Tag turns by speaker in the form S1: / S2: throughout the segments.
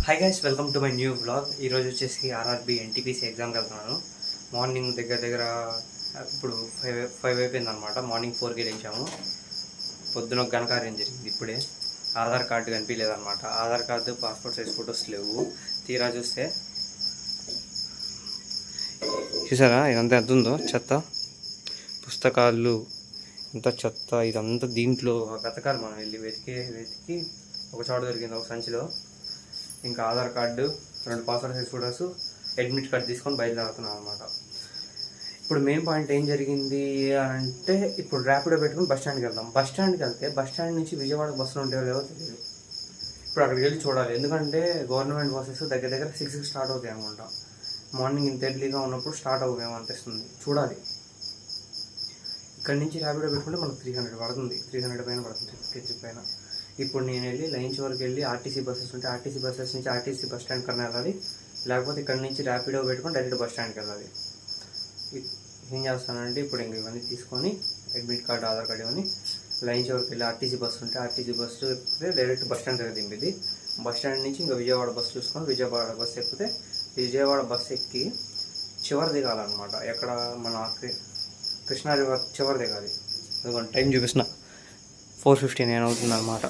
S1: Hi guys, welcome to my new vlog. ఈరోజు వచ్చేసి RRB NTPC ఎగ్జామ్కి వెళ్తున్నాను. మార్నింగ్ దగ్గర ఇప్పుడు ఫైవ్ అయిపోయింది అనమాట. మార్నింగ్ 4కి లేచాము. పొద్దున ఒక ఘనకార్యం జరిగింది. ఇప్పుడే ఆధార్ కార్డు కనిపించలేదన్నమాట. Aadhaar card, passport size photos లేవు. తీరా చూస్తే చూసారా ఇదంతా ఎంత ఉందో చెత్త, పుస్తకాలు ఇంత చెత్త, ఇదంతా దీంట్లో వెతకాలి. మనం వెళ్ళి వెతికి ఒక చోట దొరికింది, ఒక సంచిలో. ఇంకా Aadhaar card, 2 passport size photos, admit card తీసుకొని బయలుదేరుతున్నాం అనమాట. ఇప్పుడు మెయిన్ పాయింట్ ఏం జరిగింది అంటే, ఇప్పుడు ర్యాపిడో పెట్టుకుని బస్ స్టాండ్కి వెళ్దాం. బస్ స్టాండ్కి వెళ్తే బస్ స్టాండ్ నుంచి విజయవాడ బస్సులు ఉంటాయో లేవో తెలియదు. ఇప్పుడు అక్కడికి వెళ్ళి చూడాలి, ఎందుకంటే గవర్నమెంట్ బస్సెస్ దగ్గర 6కి స్టార్ట్ అవుతాయి అనుకుంటా. మార్నింగ్ ఇంత ఎర్లీగా ఉన్నప్పుడు స్టార్ట్ అవుతాయేమో అనిపిస్తుంది, చూడాలి. ఇక్కడ నుంచి ర్యాపిడో పెట్టుకుంటే మనకు 300 పడుతుంది, 300 పైన పడుతుంది, 50 పైన. ఇప్పుడు నేను వెళ్ళి లైన్స్ వరకు వెళ్ళి ఆర్టీసీ బస్సెస్ ఉంటే ఆర్టీసీ బస్సెస్ నుంచి ఆర్టీసీ బస్ స్టాండ్ కన్నా వెళ్ళాలి, లేకపోతే ఇక్కడ నుంచి ర్యాపిడో పెట్టుకొని డైరెక్ట్ బస్ స్టాండ్కి వెళ్ళాలి. ఏం చేస్తానంటే ఇప్పుడు ఇంక ఇవన్నీ తీసుకొని అడ్మిట్ కార్డు, ఆధార్ కార్డు ఇవన్నీ లైన్స్ వరకు వెళ్ళి ఆర్టీసీ బస్సు ఉంటే ఆర్టీసీ బస్సు ఎక్కితే డైరెక్ట్ బస్ స్టాండ్ దగ్గర దింపిది. బస్ స్టాండ్ నుంచి ఇంకా విజయవాడ బస్సు చూసుకొని విజయవాడ బస్సు ఎక్కితే విజయవాడ బస్సు ఎక్కి చివరి దిగాలన్నమాట. ఎక్కడ మన కృష్ణా రివర్ చివరి దిగాలి. అదిగోండి టైం చూపిస్తున్నా, 4:59 అవుతుంది అనమాట.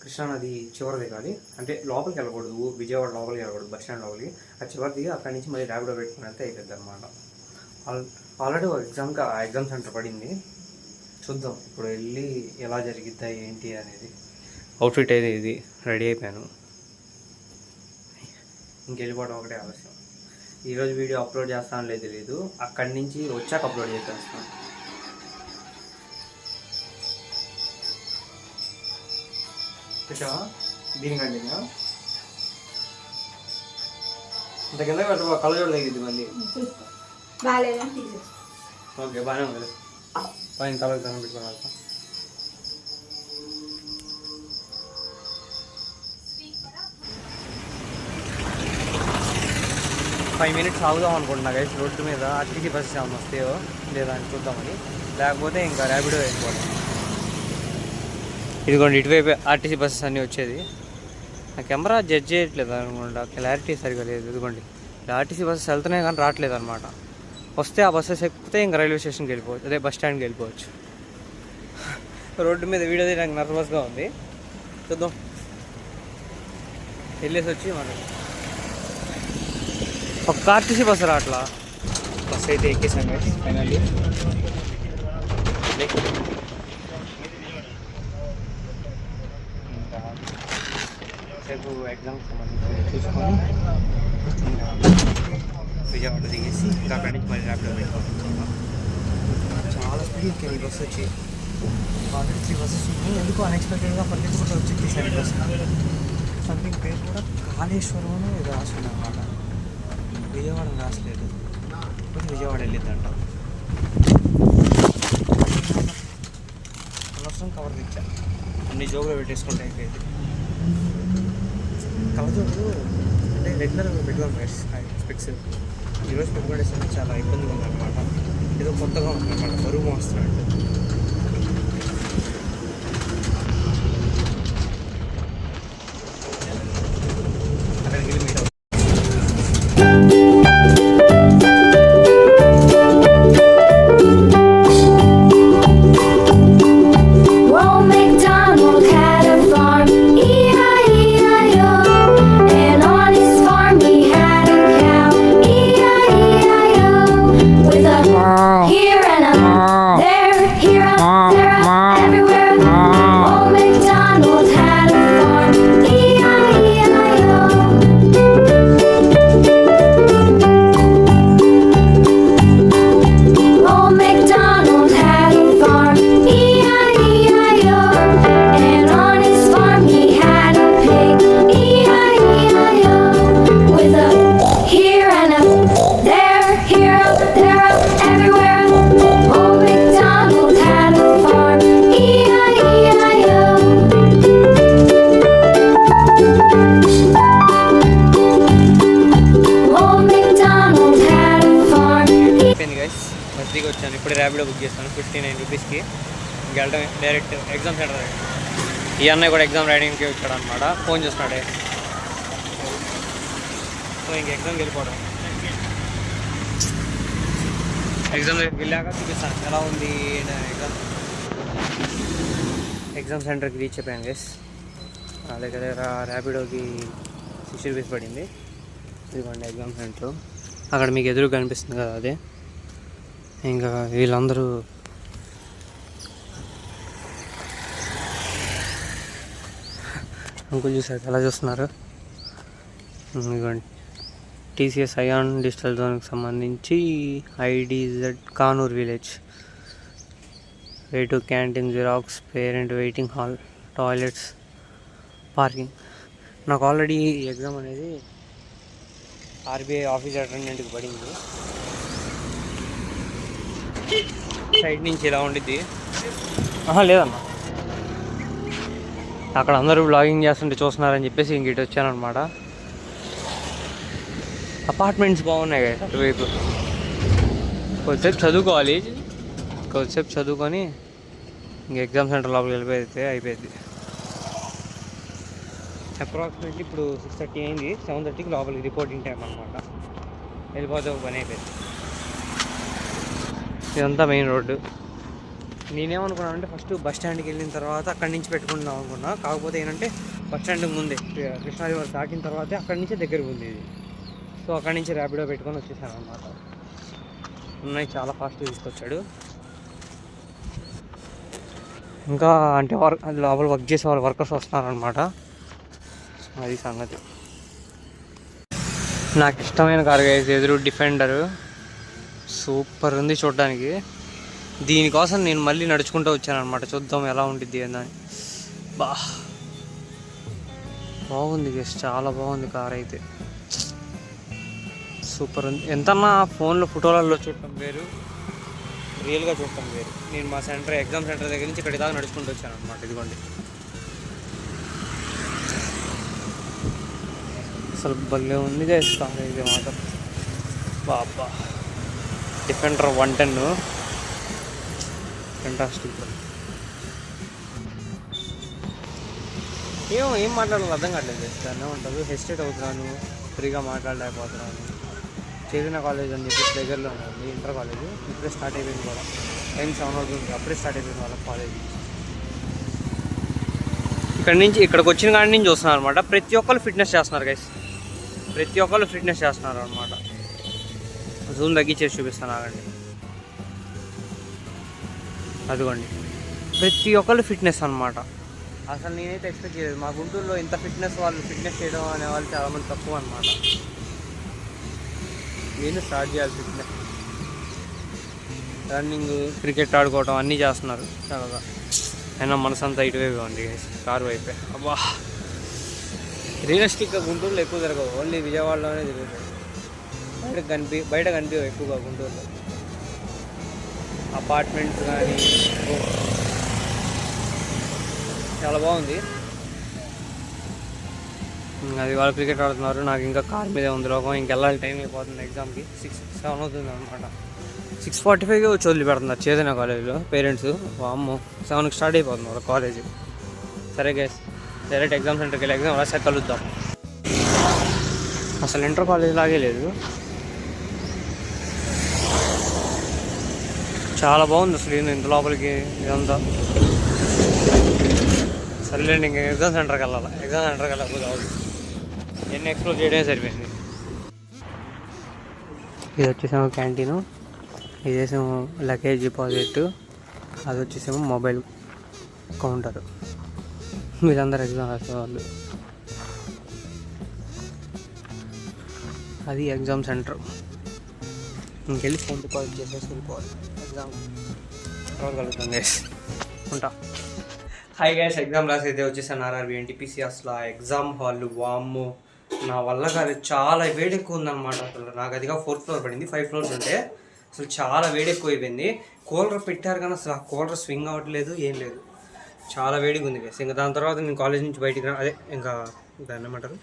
S1: కృష్ణానది చివరి దిగాలి, అంటే లోపలికి వెళ్ళకూడదు, విజయవాడ లోపలికి వెళ్ళకూడదు, బస్ స్టాండ్ లోపలికి. ఆ చివరి దిగి అక్కడి నుంచి మళ్ళీ ర్యాపిడో పెట్టుకుని వెళ్తే అయిపోద్ది అనమాట. ఆల్రెడీ ఒక ఎగ్జామ్ సెంటర్ పడింది. చూద్దాం ఇప్పుడు వెళ్ళి ఎలా జరిగిద్దా ఏంటి అనేది. అవుట్ఫిట్ అయితే ఇది రెడీ అయిపోయాను, ఇంకెళ్ళిపోవడం ఒకటే ఆలస్యం. ఈరోజు వీడియో అప్లోడ్ చేస్తాను లేదు తెలియదు, అక్కడి నుంచి వచ్చాక అప్లోడ్ చేసేస్తాను. చూసావా దీనికండి ఇంత కింద కళ్ళజోడు తగ్గిద్ది మళ్ళీ. ఓకే బాగానే ఉంది, పైన కలర్ దండం పెట్టుకోవాలి. 5 మినిట్స్ ఆగుదాం అనుకుంటున్నా గైస్. రోడ్డు మీద ఆర్టీసీ బస్సెస్ ఏమైనా వస్తాయో లేదా అని చూద్దామని, లేకపోతే ఇంకా ర్యాపిడో వెళ్ళిపోతాం. ఇదిగోండి ఇటువైపు ఆర్టీసీ బస్సెస్ అన్నీ వచ్చేది. నా కెమెరా జడ్జ్ చేయట్లేదు అనుకుంటా, క్లారిటీ సరిగా లేదు. ఇదిగోండి ఆర్టీసీ బస్సెస్ వెళ్తున్నాయి కానీ రావట్లేదు అనమాట. వస్తే ఆ బస్సెస్ ఎక్కితే ఇంకా రైల్వే స్టేషన్కి వెళ్ళిపోవచ్చు, అదే బస్ స్టాండ్కి వెళ్ళిపోవచ్చు. రోడ్డు మీద వీడియో తీయడానికి నర్వస్గా ఉంది. చూద్దాం, వెళ్ళేసి వచ్చి మనం ఒక ఆర్టీసీ బస్సు రావట్లా. బస్సు అయితే ఎక్కేసాం ఫైనల్లీ. రేపు ఎగ్జామ్కి సంబంధించి చూసుకొని విజయవాడ దిగేసి ఇంకా అక్కడి నుంచి మళ్ళీ ర్యాపిడో పెట్టుకోవచ్చు. చాలా స్పీడ్ ఎక్కాయి ఈ బస్సు వచ్చి. ఆల్రెడీ 3 బస్సెస్ ఉన్నాయి, ఎందుకు అన్ఎక్స్పెక్టెడ్గా పరిగెత్తుకుంటూ వచ్చి ఈ బస్సు. సంథింగ్ పేరు కూడా కాళేశ్వరం ఇది రాసింది అన్నమాట. విజయవాడ రాసలేదు, కొంచెం విజయవాడ వెళ్ళిద్దంట. అనవసరం కవర్ తెచ్చా, అన్ని జోబులో పెట్టేసుకుంటే అయిపోయింది. కవజోడు అంటే రెగ్యులర్ పెట్టుకోవాలి స్పెక్స్. ఈరోజు పెట్టుకోవడానికి చాలా ఇబ్బందిగా ఉందన్నమాట. ఏదో కొత్తగా ఉందన్నమాట, బరువు మోస్తున్నాడు. అక్కడికి వెళ్ళి మీట్ అవుతుంది. ర్యాపిడో బుక్ చేస్తాను 59 రూపీస్కి. ఇంక వెళ్ళడమే డైరెక్ట్ ఎగ్జామ్ సెంటర్. ఈ అన్నయ్య కూడా ఎగ్జామ్ రైడింగ్కి వచ్చాడు అనమాట, ఫోన్ చేస్తున్నాడే. సో ఇంక ఎగ్జామ్కి వెళ్ళిపోవడం. ఎగ్జామ్ దగ్గరికి వెళ్ళాక చూపిస్తాను ఎలా ఉంది ఎగ్జామ్ సెంటర్కి రీచ్ అయిపోయాను గైస్. నా దగ్గర ర్యాపిడోకి 60 రూపీస్ పడింది. ఇదిగోండి ఎగ్జామ్ సెంటర్, అక్కడ మీకు ఎదురు కనిపిస్తుంది కదా అదే. ఇంకా వీళ్ళందరూ అంకుల్ చూసారు ఎలా చూస్తున్నారు. ఇదిగోండి టీసీఎస్ అయాన్ డిజిటల్ జోన్కి సంబంధించి IDZ Kanuru village. Way to canteen, xerox, parent waiting hall, toilets, parking. నాకు ఆల్రెడీ ఎగ్జామ్ అనేది ఆర్బీఐ ఆఫీస్ అటెండెంట్కి పడింది. సైడ్ నుంచి ఇలా ఉండిద్ది. లేదన్నా, అక్కడ అందరూ బ్లాగింగ్ చేస్తుంటే చూస్తున్నారని చెప్పేసి ఇంక ఇటు వచ్చానమాట. అపార్ట్మెంట్స్ బాగున్నాయి కదా అటువైపు. కొద్దిసేపు చదువుకోవాలి, కొద్దిసేపు చదువుకొని ఇంక ఎగ్జామ్ సెంటర్ లోపలికి వెళ్ళిపోతే అయిపోయింది. అప్రాక్సిమేట్లీ ఇప్పుడు 6:30 అయింది. 7:30కి లోపలికి రిపోర్టింగ్ టైం అనమాట. వెళ్ళిపోతే ఒక పని అయిపోయింది. ఇదంతా మెయిన్ రోడ్డు. నేనేమనుకున్నాను అంటే ఫస్ట్ బస్ స్టాండ్కి వెళ్ళిన తర్వాత అక్కడి నుంచి పెట్టుకుందాం అనుకున్నా. కాకపోతే ఏంటంటే బస్ స్టాండ్కి ముందే కృష్ణా రివర్ దాటిన తర్వాతే అక్కడి నుంచి దగ్గరకు ఉంది ఇది. సో అక్కడి నుంచి ర్యాపిడో పెట్టుకొని వచ్చేసాను అనమాట. ఉన్నాయి చాలా ఫాస్ట్గా తీసుకొచ్చాడు. ఇంకా అంటే లోపల వర్క్ చేసే వాళ్ళు వర్కర్స్ వస్తున్నారనమాట. అది సంగతి. నాకు ఇష్టమైన కార్ గైస్, ఎదురు డిఫెండర్. సూపర్ ఉంది చూడడానికి. దీనికోసం నేను మళ్ళీ నడుచుకుంటూ వచ్చాను అనమాట, చూద్దాం ఎలా ఉంటుంది అని. బాగుంది గైస్, చాలా బాగుంది కార్ అయితే. సూపర్ ఉంది. ఎంతన్నా ఫోన్లో ఫోటోలలో చూడటం వేరు, రియల్గా చూడటం వేరు. నేను మా ఎగ్జామ్ సెంటర్ దగ్గర నుంచి ఇక్కడి దాకా నడుచుకుంటూ వచ్చాను అనమాట. ఇదిగోండి అసలు భలే ఉంది గైస్ కార్ అయితే మాత్రం. బాబా డిఫెండర్ 110 ఫెంటాస్టిక్. ఏం మాట్లాడాలో అర్థం కావట్లేదు చేస్తాను. ఏమంటారు, హెసిటేట్ అవుతున్నాను, ఫ్రీగా మాట్లాడలేకపోతున్నాను. చైతన్య కాలేజ్ అని చెప్పి దగ్గరలో ఉంది ఇంటర్ కాలేజ్. ఇప్పుడే స్టార్ట్ అయిపోయింది కూడా, టైం 7 అవుతుంది, అప్పుడే స్టార్ట్ అయిపోయింది వాళ్ళ కాలేజ్. ఇక్కడికి వచ్చిన కాడి నుంచి చూస్తున్నారు అనమాట. ప్రతి ఒక్కరు ఫిట్నెస్ చేస్తున్నారు గైస్, ప్రతి ఒక్కరు ఫిట్నెస్ చేస్తున్నారు అనమాట. జూమ్ తగ్గించేసి చూపిస్తాను ఆగండి. అదిగోండి ప్రతి ఒక్కరు ఫిట్నెస్ అనమాట. అసలు నేనైతే ఎక్స్పెక్ట్ చేయలేదు. మా గుంటూరులో ఇంత ఫిట్నెస్ వాళ్ళు ఫిట్నెస్ చేయడం అనే వాళ్ళు చాలామంది తక్కువ అనమాట. నేను స్టార్ట్ చేయాలి ఫిట్నెస్. రన్నింగ్, క్రికెట్ ఆడుకోవడం అన్నీ చేస్తున్నారు చాలా. అయినా మనసంతా ఇటువైపు ఉంది కారు వైపే. అబ్బా రియలిస్టిక్గా గుంటూరులో ఎక్కువ తిరగవు, ఓన్లీ విజయవాడలోనే తిరుగుతాయి. బయట కనిపించవు ఎక్కువగా గుంటూరులో. అపార్ట్మెంట్స్ కానీ చాలా బాగుంది. అది వాళ్ళు క్రికెట్ ఆడుతున్నారు, నాకు ఇంకా కార్ మీదే ఉంది లోకం. ఇంకెళ్ళాలి, టైం అయిపోతుంది ఎగ్జామ్కి. 6-7 అవుతుంది అనమాట. 6:45కి వచ్చి వదిలి పెడుతున్నారు చైతన్య కాలేజీలో పేరెంట్స్. అమ్మో 7కి స్టార్ట్ అయిపోతుంది వాళ్ళ కాలేజీ. సరే గైస్, డైరెక్ట్ ఎగ్జామ్ సెంటర్కి వెళ్ళి ఎగ్జామ్ రాసాక కలుద్దాం. అసలు ఇంటర్ కాలేజ్ లాగే లేదు, చాలా బాగుంది అసలు. ఇంత లోపలికి ఇదంతా. సర్లేండి, ఇంకా ఎగ్జామ్ సెంటర్కి వెళ్ళాలి. ఎగ్జామ్ సెంటర్కి వెళ్ళకపోతే అవ్వదు, ఎన్ని ఎక్స్ప్లోర్ చేయడమే సరిపోయింది. ఇది వచ్చేసేమో క్యాంటీను, ఇదేసేమో లగేజ్ డిపాజిట్, అది వచ్చేసేమో మొబైల్ కౌంటర్. వీళ్ళందరూ ఎగ్జామ్ రాసేవాళ్ళు. అది ఎగ్జామ్ సెంటర్. ఇంకెళ్ళి ఫోన్ డిపాజిట్ చేసేసి వెళ్ళిపోవాలి ఎగ్జామ్. తర్వాత కలుగుతాం గైస్, ఉంటా. హాయ్ గైస్, ఎగ్జామ్ రాసి అయితే వచ్చేసాను ఆర్ఆర్బీ ఎన్టీపీసీ. అసలు ఆ ఎగ్జామ్ హాల్ వామ్మో నా వల్ల కాదు, చాలా వేడి ఎక్కువ ఉందన్నమాట. అసలు నాకు అదిగా 4th ఫ్లోర్ పడింది, 5 ఫ్లోర్స్ ఉంటే అసలు చాలా వేడి ఎక్కువ అయిపోయింది. కూలర్ పెట్టారు కానీ అసలు ఆ కూలర్ స్వింగ్ అవ్వట్లేదు, ఏం లేదు, చాలా వేడిగా ఉంది గైస్. ఇంకా దాని తర్వాత నేను కాలేజ్ నుంచి బయటికి ఇంకా దాన్ని ఏమంటారు,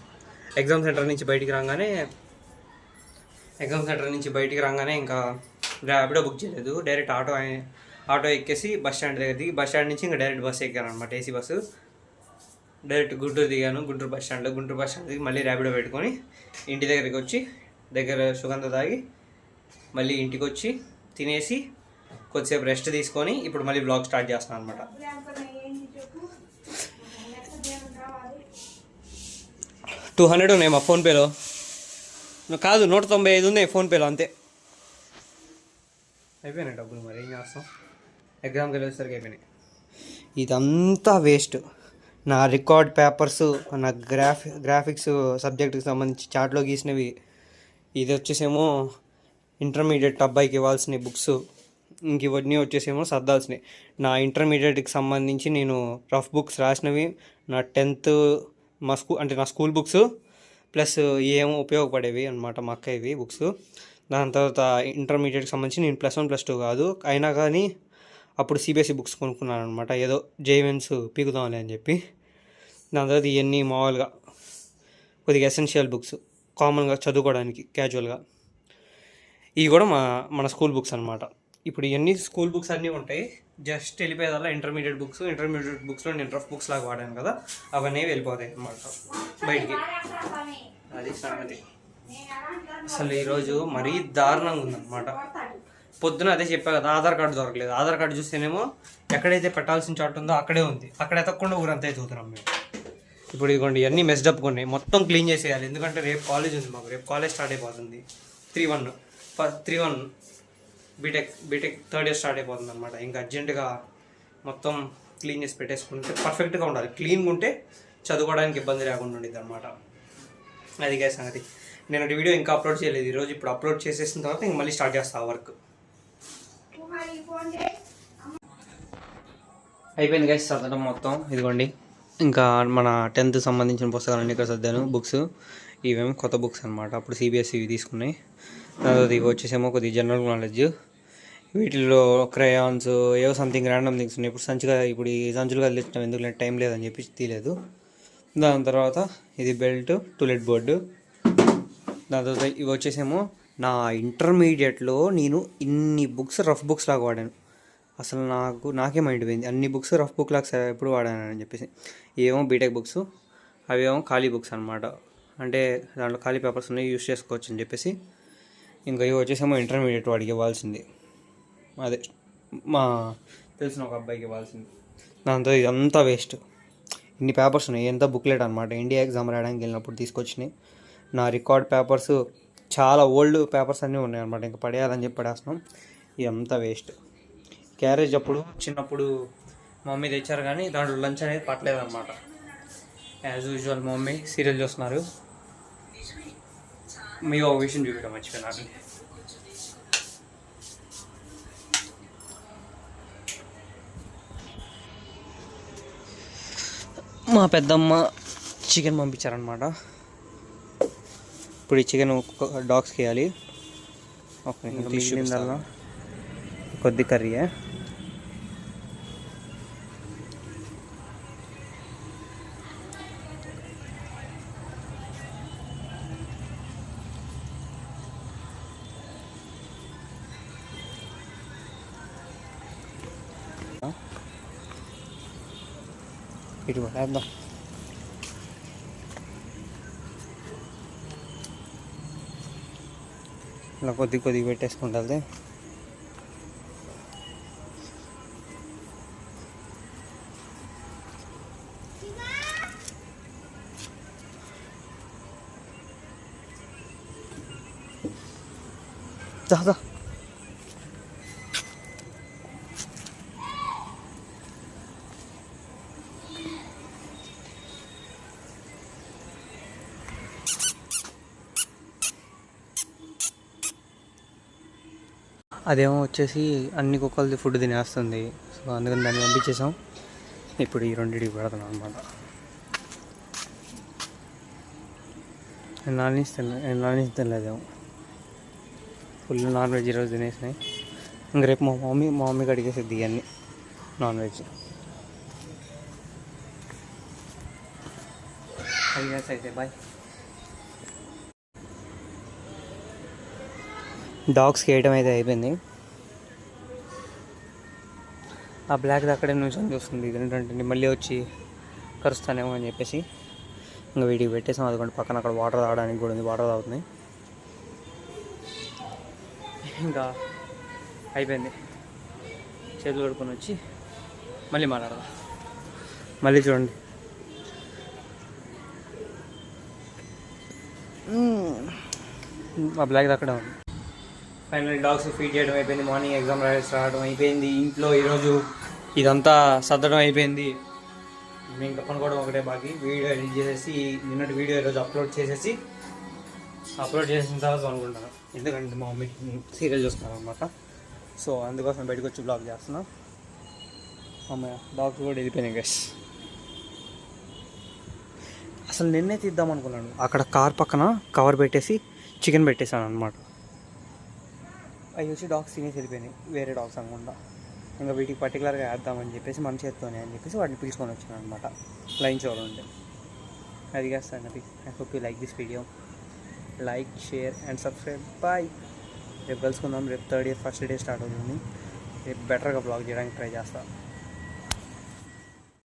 S1: ఎగ్జామ్ సెంటర్ నుంచి బయటికి రాగానే ఇంకా ర్యాపిడో బుక్ చేయలేదు, డైరెక్ట్ ఆటో ఎక్కేసి బస్ స్టాండ్ దగ్గర దిగి బస్ స్టాండ్ నుంచి ఇంకా డైరెక్ట్ బస్సు ఎక్కాను అనమాట, ఏసీ బస్సు. డైరెక్ట్ గుంటూరు దిగాను. గుంటూరు బస్ స్టాండ్ దిగి మళ్ళీ ర్యాపిడో పెట్టుకొని ఇంటి దగ్గరికి వచ్చి దగ్గర సుగంధ తాగి మళ్ళీ ఇంటికి వచ్చి తినేసి కొద్దిసేపు రెస్ట్ తీసుకొని ఇప్పుడు మళ్ళీ బ్లాగ్ స్టార్ట్ చేస్తున్నాను అనమాట. 200 ఉన్నాయి మా ఫోన్పేలో, కాదు 195 ఉన్నాయి ఫోన్పేలో, అంతే. అయిపోయినాయి డబ్బులు, మరి ఏం చేస్తాం, ఎగ్జామ్కి వెళ్ళేసరికి అయిపోయినాయి. ఇదంతా వేస్ట్. నా రికార్డ్ పేపర్స్, నా గ్రాఫిక్స్ సబ్జెక్ట్కి సంబంధించి చాట్లో గీసినవి. ఇది వచ్చేసేమో ఇంటర్మీడియట్ అబ్బాయికి ఇవ్వాల్సిన బుక్స్, ఇంక ఇవన్నీ వచ్చేసేమో సర్దాల్సినవి. నా ఇంటర్మీడియట్కి సంబంధించి నేను రఫ్ బుక్స్ రాసినవి, నా 10th నా స్కూల్ బుక్స్ ప్లస్ ఏమో ఉపయోగపడేవి అనమాట మా అక్క ఇవి బుక్స్. దాని తర్వాత ఇంటర్మీడియట్కి సంబంధించి నేను +1 +2 కాదు, అయినా కానీ అప్పుడు సిబిఎస్ఈ బుక్స్ కొనుక్కున్నాను అనమాట, ఏదో జేవెన్స్ పీకుదాంలే అని చెప్పి. దాని తర్వాత ఇవన్నీ మామూలుగా కొద్దిగా ఎసెన్షియల్ బుక్స్, కామన్గా చదువుకోవడానికి క్యాజువల్గా. ఇవి కూడా మన స్కూల్ బుక్స్ అనమాట. ఇప్పుడు ఇవన్నీ స్కూల్ బుక్స్ అన్నీ ఉంటాయి, జస్ట్ వెళ్ళిపోయేదల్లా ఇంటర్మీడియట్ బుక్స్లో నేను రఫ్ బుక్స్ లాగా వాడాను కదా, అవన్నీ వెళ్ళిపోతాయి అన్నమాట బయటికి. అది సంగతి. అసలు ఈరోజు మరీ దారుణంగా ఉందన్నమాట. పొద్దున అదే చెప్పా కదా, ఆధార్ కార్డు దొరకలేదు. ఆధార్ కార్డు చూస్తేనేమో ఎక్కడైతే పెట్టాల్సిన చోటు ఉందో అక్కడే ఉంది, అక్కడ ఎతకుండా ఊరంతా ఎదుగుతున్నాం మేము. ఇప్పుడు ఇదిగోండి ఇవన్నీ మెస్డప్ ఉన్నాయి, మొత్తం క్లీన్ చేసేయాలి. ఎందుకంటే రేపు కాలేజ్ ఉంది మాకు, రేపు కాలేజ్ స్టార్ట్ అయిపోతుంది. 3-1 బీటెక్ థర్డ్ ఇయర్ స్టార్ట్ అయిపోతుంది అనమాట. ఇంకా అర్జెంటుగా మొత్తం క్లీన్ చేసి పెట్టేసుకుంటే పర్ఫెక్ట్గా ఉండాలి. క్లీన్గా ఉంటే చదువుకోవడానికి ఇబ్బంది లేకుండా ఉండేది అనమాట. అది గా సంగతి. నేను వీడియో ఇంకా అప్లోడ్ చేయలేదు ఈరోజు. ఇప్పుడు అప్లోడ్ చేసేసిన తర్వాత ఇంక మళ్ళీ స్టార్ట్ చేస్తాను వర్క్. అయిపోయింది గైస్ చదవడం మొత్తం. ఇదిగోండి ఇంకా మన 10th సంబంధించిన పుస్తకాలన్నీ ఇక్కడ చదివాను. బుక్స్ ఇవేమో కొత్త బుక్స్ అనమాట, అప్పుడు సిబిఎస్ఈ తీసుకున్నాయి. తర్వాత ఇవి వచ్చేసేమో కొద్దిగా జనరల్ నాలెడ్జ్. వీటిల్లో క్రయాన్స్ ఏవో సంథింగ్ ర్యాండమ్ థింగ్స్ ఉన్నాయి. ఇప్పుడు ఈ సంచులుగా తెచ్చినాం, ఎందుకు టైం లేదని చెప్పి తీయలేదు. దాని తర్వాత ఇది బెల్ట్, టూలెట్ బోర్డు. దాని తర్వాత ఇవి వచ్చేసేమో నా ఇంటర్మీడియట్లో నేను ఇన్ని బుక్స్ రఫ్ బుక్స్ లాగా వాడాను. అసలు నాకే మైండ్ పోయింది, అన్ని బుక్స్ రఫ్ బుక్ లాగా ఎప్పుడు వాడానని చెప్పేసి. ఏమో బీటెక్ బుక్స్, అవేమో ఖాళీ బుక్స్ అనమాట, అంటే దాంట్లో ఖాళీ పేపర్స్ ఉన్నాయి, యూస్ చేసుకోవచ్చు అని చెప్పేసి. ఇంకా ఇవి వచ్చేసేమో ఇంటర్మీడియట్ వాడికి ఇవ్వాల్సింది, అదే మా తెలిసిన ఒక అబ్బాయికి ఇవ్వాల్సింది. దాంతో ఇదంతా వేస్ట్. ఇన్ని పేపర్స్ ఉన్నాయి, ఎంత బుక్లెట్ అనమాట, ఇండియా ఎగ్జామ్ రాయడానికి వెళ్ళినప్పుడు తీసుకొచ్చినాయి. నా రికార్డ్ పేపర్స్ చాలా ఓల్డ్ పేపర్స్ అన్నీ ఉన్నాయి అనమాట, ఇంకా పడేయాలని చెప్పి పడేస్తున్నాం. ఇదంతా వేస్ట్. క్యారేజ్ అప్పుడు చిన్నప్పుడు మమ్మీ తెచ్చారు కానీ దాంట్లో లంచ్ అనేది పట్టలేదన్నమాట. యాజ్ యూజువల్ మమ్మీ సీరియల్ చూస్తున్నారు. మీ ఒక విషయం చూపించడం మర్చిపోయినారు. మా పెద్దమ్మ చికెన్ పంపించారనమాట. ఇప్పుడు ఈ చికెన్ డాగ్స్కి వేయాలి. తీసుకుందా కొద్ది కర్రీయే. ఇటు వేద్దాం. ఇలా కొద్దిగా పెట్టేసుకుంటుంది. దాదా అదేమో వచ్చేసి అన్ని కుక్కలది ఫుడ్ తినేస్తుంది. సో అందుకని దాన్ని పంపించేసాం. ఇప్పుడు ఈ రెండింటికి పెడుతున్నాం అనమాట. నాన్ వెజ్ తినలేదేమో, ఫుల్ నాన్ వెజ్ ఈరోజు తినేసినాయి. ఇంక రేపు మా మమ్మీకి అడిగేసిద్ది ఇవన్నీ నాన్ వెజ్. అయితే బాయ్. డాగ్స్కి వేయడం అయితే అయిపోయింది. ఆ బ్లాక్ అక్కడే నుంచి చూస్తుంది. ఇది ఏంటంటే మళ్ళీ వచ్చి కరుస్తానేమో అని చెప్పేసి ఇంకా వీటికి పెట్టేసాం. అదిగోండి పక్కన అక్కడ వాటర్ తాగడానికి కూడా ఉంది, వాటర్ తాగుతుంది. ఇంకా అయిపోయింది, చేతులు కడుక్కొని వచ్చి మళ్ళీ మాట్లాడదాం. మళ్ళీ చూడండి, ఆ బ్లాక్ అక్కడే ఉంది. ఫైనల్ డాగ్స్ ఫీడ్ చేయడం అయిపోయింది, మార్నింగ్ ఎగ్జామ్ రాయడం అయిపోయింది, ఇంట్లో ఈరోజు ఇదంతా సర్దడం అయిపోయింది. ఇంకా పనుకోవడం ఒకటే బాకీ. వీడియో ఎడిట్ చేసేసి నిన్నటి వీడియో ఈరోజు అప్లోడ్ చేసిన తర్వాత అనుకుంటాను, ఎందుకంటే మా మమ్మీ సీరియల్ చూస్తున్నాను అనమాట. సో అందుకోసం బయటకు వచ్చి బ్లాగ్ చేస్తున్నా. అమ్మాయి డాగ్స్ కూడా వెళ్ళిపోయినాయి గైస్. అసలు నిన్నే తీద్దాం అనుకున్నాను, అక్కడ కార్ పక్కన కవర్ పెట్టేసి చికెన్ పెట్టేశాను అనమాట. అవి వచ్చి డాగ్స్ తినేసి వెళ్ళిపోయినాయి, వేరే డాగ్స్ అనుకుంటా. ఇంకా వీటికి పర్టికులర్గా వేద్దామని చెప్పేసి మన చేత్తోనే అని చెప్పేసి వాటిని పిలుచుకొని వచ్చాను అనమాట. లైన్ షోలో ఉండే అది చేస్తాను. అది I hope you like this video, like, share and subscribe. Bye. రేపు కలుసుకుందాం. రేపు 3rd year first day start అవుతుంది. రేపు బెటర్గా బ్లాగ్ చేయడానికి ట్రై చేస్తాను.